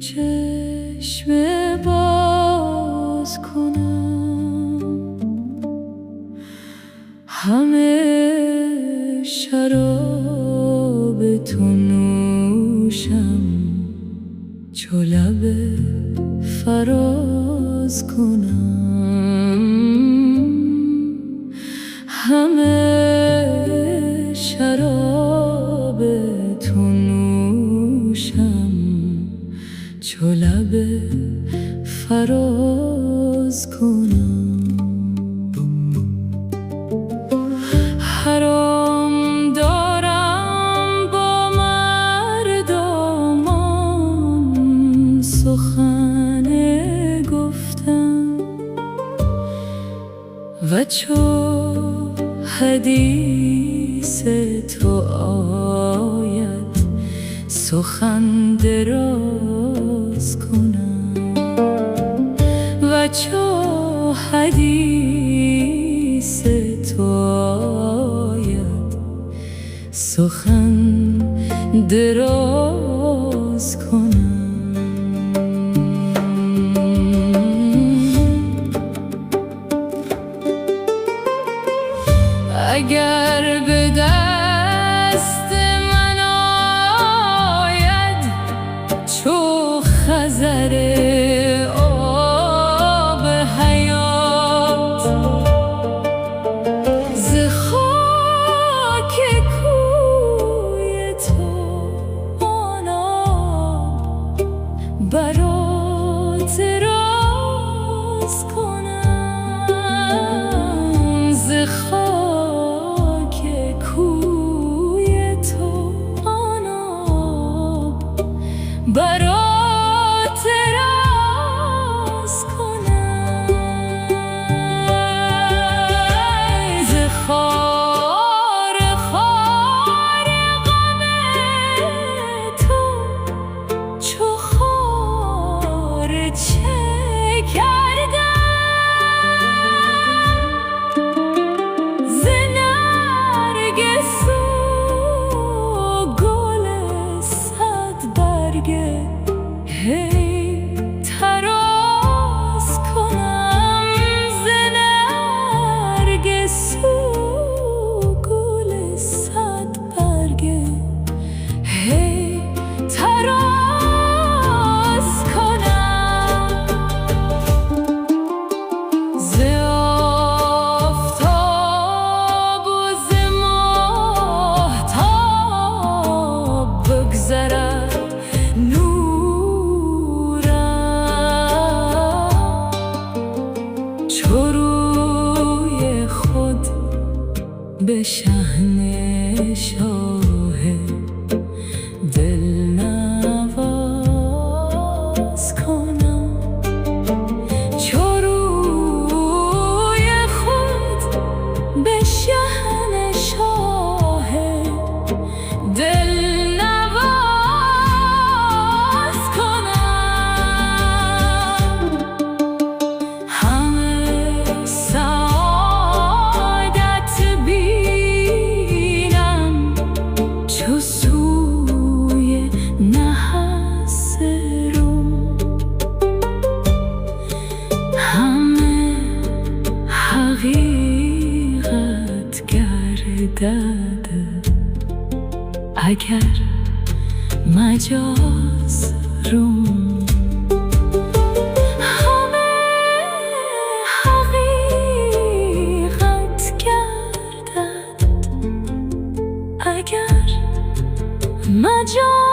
چشم باز کنم، همه شراب تو نوشم، چو لب فراز کنم، همه شراب تو نوشم، چو لب فراز کنم. حرام دارم با مردمان سخن گفتن، و چو حدیث تو آید سخن دراز کنم، و چو حدیث تو آید سخن دراز کنم. اگر به دست من آید چو خضر آب حیات، ز خاک کوی تو آن آب برات راز کنم، ز خاک کوی تو آن آب برات راز کنم، ز خار خار غم تو چو خار چه کردم، ز نرگس و گل صد برگه هی تراز کنم، ز نرگس و گل صد برگه هی تراز کنم، ز آفتاب و ز ماهتاب بگذرد نورم، چو روی خود به شحنه شاه دل نواز کنم، چو روی خود به شحنه شاه دل نواز کنم، همه سعادت بینم چو سوی نحس رو، همه حقیقت گردد اگر مجاز روم، همه حقیقت گردد اگر مجاز